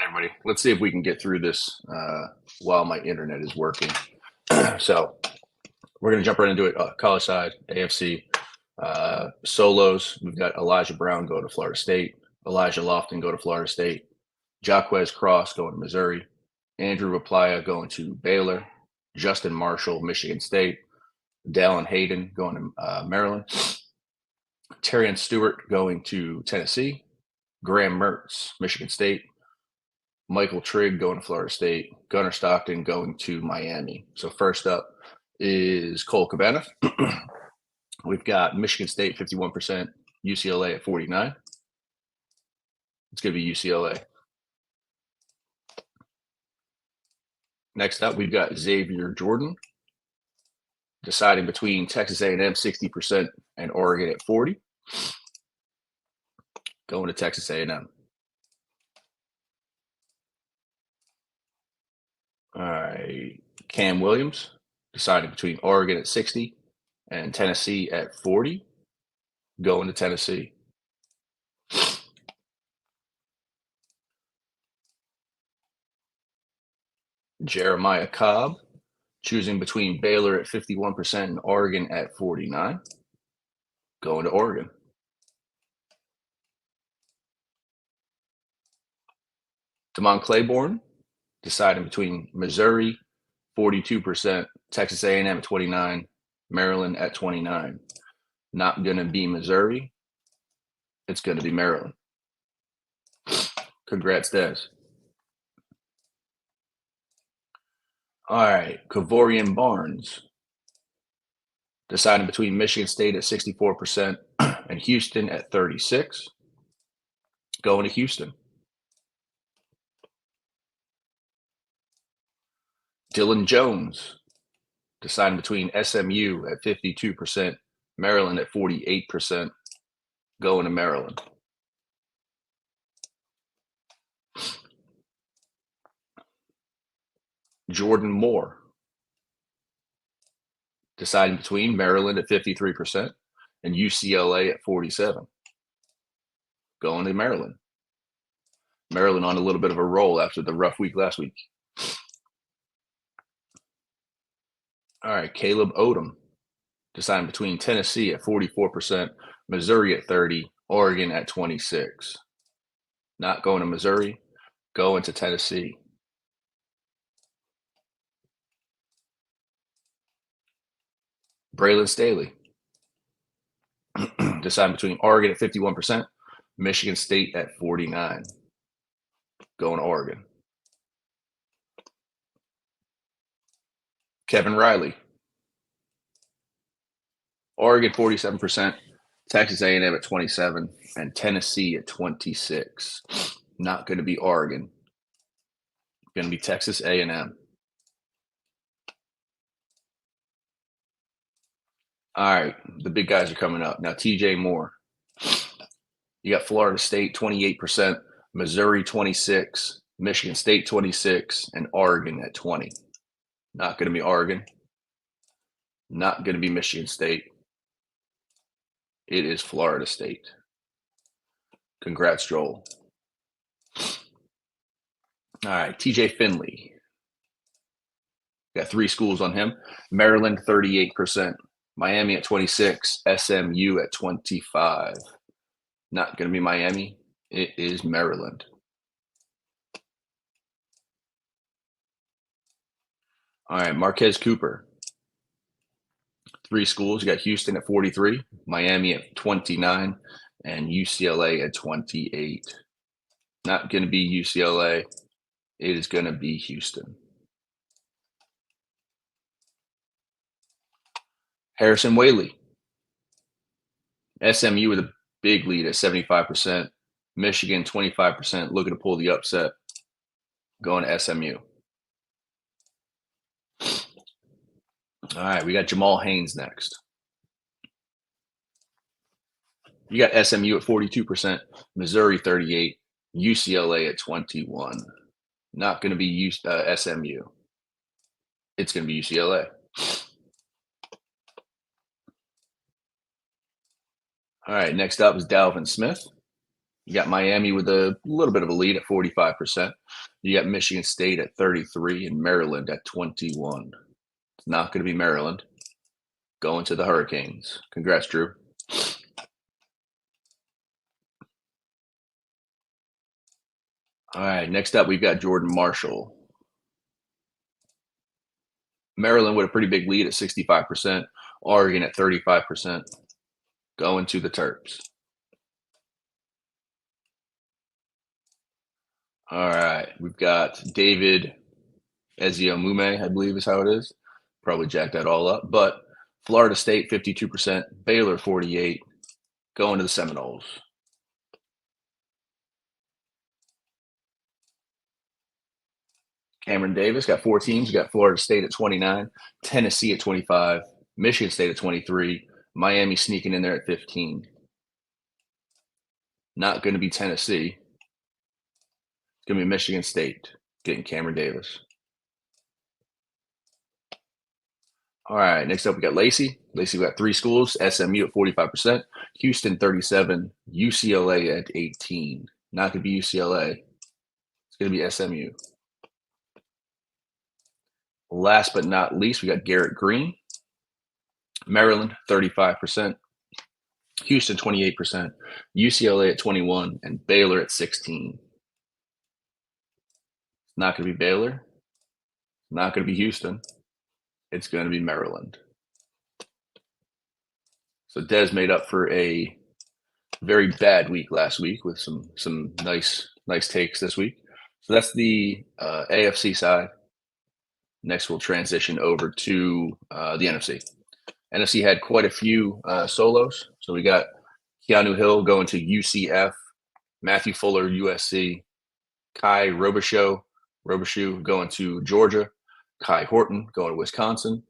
everybody. Let's see if we can get through this while my internet is working. So we're going to jump right into it. College side, AFC. Solos, we've got Elijah Brown go to Florida State. Elijah Lofton go to Florida State. Jaquez Cross going to Missouri. Andrew Raplaya going to Baylor. Justin Marshall, Michigan State. Dallin Hayden going to Maryland. Terrian Stewart going to Tennessee. Graham Mertz, Michigan State. Michael Trigg going to Florida State. Gunnar Stockton going to Miami. So first up is Cole Cabana. We've got Michigan State 51%, UCLA at 49. It's going to be UCLA. Next up, we've got Xavier Jordan deciding between Texas A&M 60% and Oregon at 40. Going to Texas A&M. All right, Cam Williams deciding between Oregon at 60 and Tennessee at 40. Going to Tennessee. Jeremiah Cobb choosing between Baylor at 51% and Oregon at 49. Going to Oregon. Damon Claiborne deciding between Missouri 42%, Texas A&M at 29, Maryland at 29. Not going to be Missouri. It's going to be Maryland. Congrats, Des. All right, Kavorian Barnes deciding between Michigan State at 64% and Houston at 36. Going to Houston. Dylan Jones deciding between SMU at 52%, Maryland at 48%. Going to Maryland. Jordan Moore deciding between Maryland at 53% and UCLA at 47. Going to Maryland. Maryland on a little bit of a roll after the rough week last week. All right, Caleb Odom deciding between Tennessee at 44%, Missouri at 30, Oregon at 26. Not going to Missouri, going to Tennessee. Braylon Staley deciding between Oregon at 51%, Michigan State at 49. Going to Oregon. Kevin Riley, Oregon 47%, Texas A&M at 27, and Tennessee at 26. Not going to be Oregon. Going to be Texas A&M. All right, the big guys are coming up. Now, TJ Moore. You got Florida State 28%, Missouri 26, Michigan State 26, and Oregon at 20. Not going to be Oregon. Not going to be Michigan State. It is Florida State. Congrats, Joel. All right, TJ Finley. Got 3 schools on him. Maryland 38%, Miami at 26, SMU at 25. Not going to be Miami. It is Maryland. All right, Marquez Cooper. 3 schools. You got Houston at 43, Miami at 29, and UCLA at 28. Not going to be UCLA. It is going to be Houston. Harrison Whaley. SMU with a big lead at 75%. Michigan 25%. Looking to pull the upset. Going to SMU. All right, we got Jamal Haynes next. You got SMU at 42%, Missouri 38, UCLA at 21. Not going to be SMU. It's going to be UCLA. All right, next up is Dalvin Smith. You got Miami with a little bit of a lead at 45%. You got Michigan State at 33 and Maryland at 21. It's not going to be Maryland. Going to the Hurricanes. Congrats, Drew. All right, next up, we've got Jordan Marshall. Maryland with a pretty big lead at 65%. Oregon at 35%. Going to the Terps. All right, we've got David Eziomume, I believe is how it is. Probably jacked that all up. But Florida State, 52%. Baylor, 48. Going to the Seminoles. Cameron Davis got 4 teams. You got Florida State at 29, Tennessee at 25, Michigan State at 23, Miami sneaking in there at 15. Not going to be Tennessee. It's going to be Michigan State getting Cameron Davis. All right, next up we got Lacey. Lacey, we got 3 schools, SMU at 45%, Houston 37, UCLA at 18. Not going to be UCLA. It's going to be SMU. Last but not least, we got Garrett Green. Maryland, 35%. Houston, 28%. UCLA at 21. And Baylor at 16. Not going to be Baylor. Not going to be Houston. It's going to be Maryland. So Des made up for a very bad week last week with some nice takes this week. So that's the AFC side. Next, we'll transition over to the NFC. NFC had quite a few solos. So we got Keanu Hill going to UCF, Matthew Fuller, USC, Kai Robichaux going to Georgia, Kai Horton going to Wisconsin,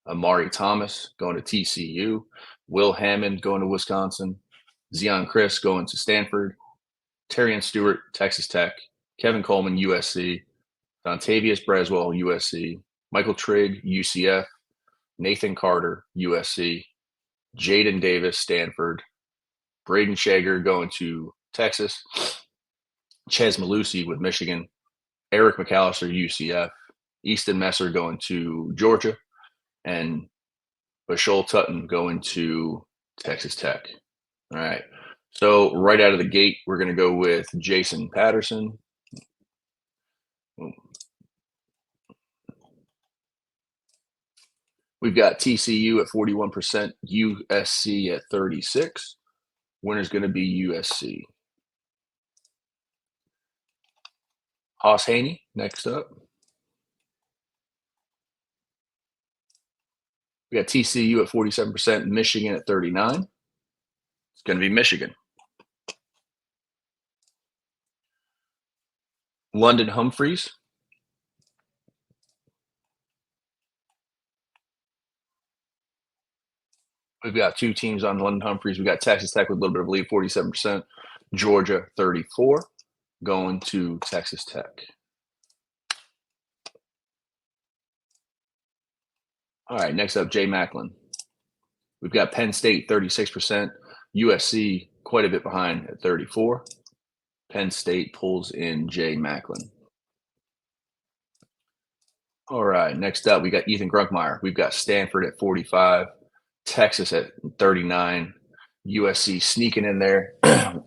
Amari Thomas going to TCU, Will Hammond going to Wisconsin, Zion Chris going to Stanford, Terrian Stewart, Texas Tech, Kevin Coleman, USC, Dontavius Braswell, USC, Michael Trigg, UCF, Nathan Carter, USC, Jaden Davis, Stanford, Braden Shager going to Texas, Ches Malusi with Michigan, Eric McAllister, UCF, Easton Messer going to Georgia, and Bashol Tutton going to Texas Tech. All right. So right out of the gate, we're going to go with Jason Patterson. We've got TCU at 41%, USC at 36. Winner's going to be USC. Hoss Haney next up. We got TCU at 47%, Michigan at 39. It's going to be Michigan. London Humphreys. We've got 2 teams on London Humphreys. We got Texas Tech with a little bit of a lead, 47%. Georgia, 34, going to Texas Tech. All right, next up, Jay Macklin. We've got Penn State, 36%. USC, quite a bit behind at 34. Penn State pulls in Jay Macklin. All right, next up, we got Ethan Grunkmeyer. We've got Stanford at 45. Texas at 39, USC sneaking in there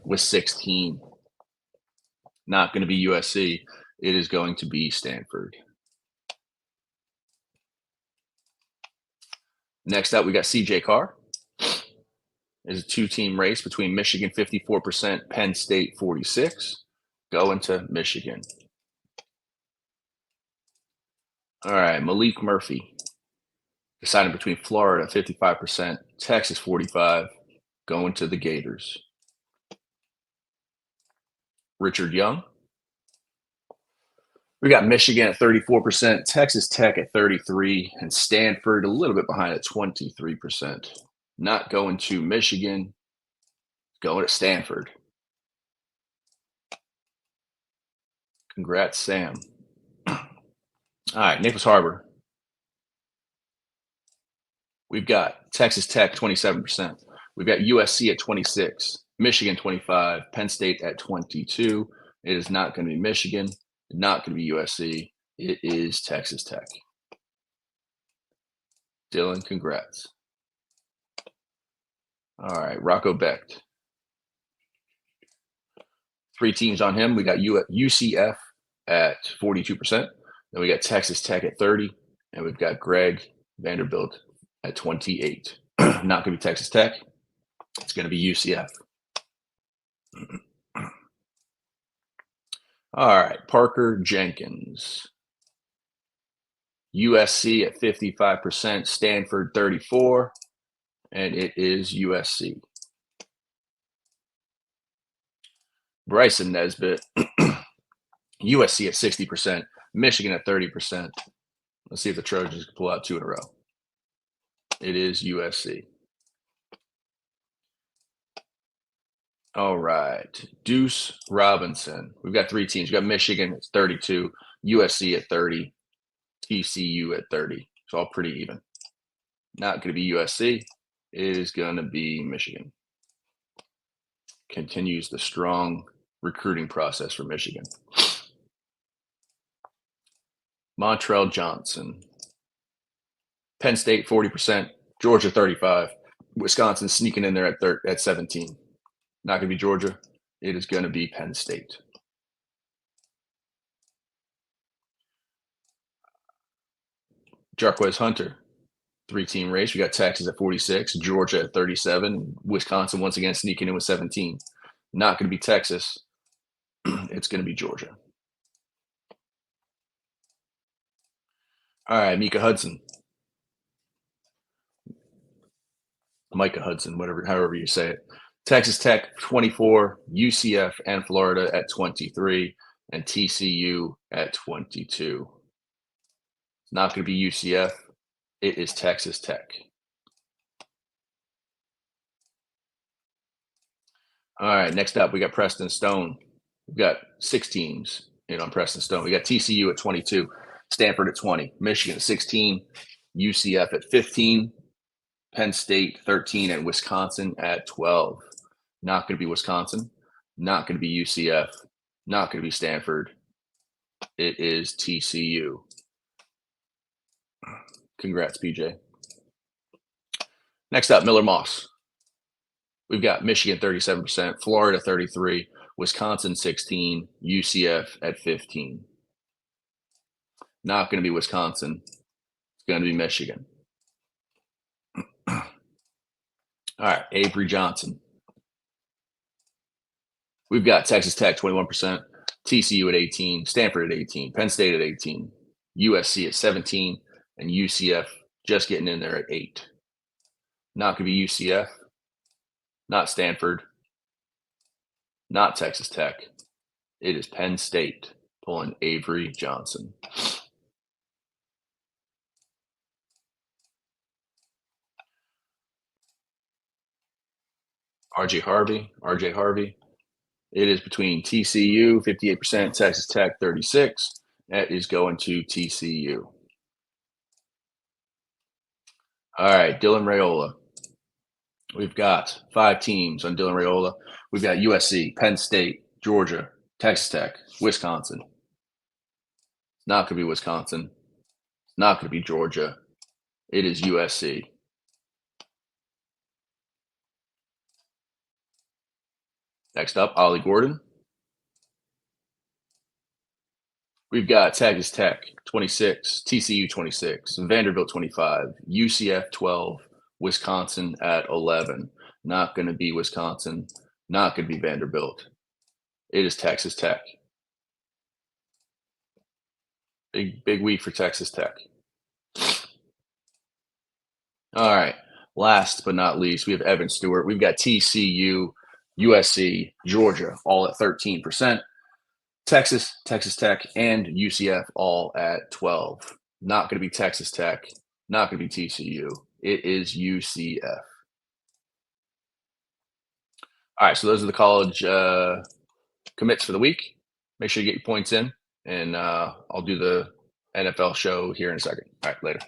with 16. Not going to be USC. It is going to be Stanford. Next up, we got CJ Carr. There's a 2-team race between Michigan 54%, Penn State 46. Going to Michigan. All right, Malik Murphy. Deciding between Florida, 55%, Texas, 45, going to the Gators. Richard Young. We got Michigan at 34%, Texas Tech at 33, and Stanford a little bit behind at 23%. Not going to Michigan, going to Stanford. Congrats, Sam. All right, Naples Harbor. We've got Texas Tech, 27%. We've got USC at 26. Michigan 25, Penn State at 22. It is not going to be Michigan, not going to be USC. It is Texas Tech. Dylan, congrats. All right, Rocco Becht. 3 teams on him. We got UCF at 42%. Then we got Texas Tech at 30, and we've got Greg Vanderbilt at 28. Not going to be Texas Tech. It's going to be UCF. All right, Parker Jenkins. USC at 55%, Stanford 34, and it is USC. Bryson Nesbitt, USC at 60%, Michigan at 30%. Let's see if the Trojans can pull out 2 in a row. It is USC. All right, Deuce Robinson. We've got 3 teams. We've got Michigan at 32, USC at 30, TCU at 30. It's all pretty even. Not going to be USC. It is going to be Michigan. Continues the strong recruiting process for Michigan. Montrell Johnson. Penn State 40%, Georgia 35, Wisconsin sneaking in there at 17. Not going to be Georgia. It is going to be Penn State. Jarquez Hunter, 3-team race. We got Texas at 46, Georgia at 37, Wisconsin once again sneaking in with 17. Not going to be Texas. It's going to be Georgia. All right, Micah Hudson, however you say it. Texas Tech 24, UCF and Florida at 23, and TCU at 22. It's not going to be UCF. It is Texas Tech. All right, next up, we got Preston Stone. We've got 6 teams on Preston Stone. We got TCU at 22, Stanford at 20, Michigan at 16, UCF at 15, Penn State 13, and Wisconsin at 12. Not going to be Wisconsin. Not going to be UCF. Not going to be Stanford. It is TCU. Congrats, PJ. Next up, Miller Moss. We've got Michigan 37%, Florida 33, Wisconsin 16, UCF at 15. Not going to be Wisconsin. It's going to be Michigan. All right, Avery Johnson. We've got Texas Tech 21%, TCU at 18, Stanford at 18, Penn State at 18, USC at 17, and UCF just getting in there at 8. Not going to be UCF, not Stanford, not Texas Tech. It is Penn State pulling Avery Johnson. RJ Harvey. It is between TCU, 58%, Texas Tech, 36. That is going to TCU. All right, Dylan Raiola. We've got 5 teams on Dylan Raiola. We've got USC, Penn State, Georgia, Texas Tech, Wisconsin. Not going to be Wisconsin. Not going to be Georgia. It is USC. Next up, Ollie Gordon. We've got Texas Tech 26, TCU 26, Vanderbilt 25, UCF 12, Wisconsin at 11. Not going to be Wisconsin. Not going to be Vanderbilt. It is Texas Tech. Big week for Texas Tech. All right. Last but not least, we have Evan Stewart. We've got TCU, USC, Georgia, all at 13%. Texas, Texas Tech, and UCF all at 12. Not going to be Texas Tech. Not going to be TCU. It is UCF. All right, so those are the college commits for the week. Make sure you get your points in, and I'll do the NFL show here in a second. All right, later.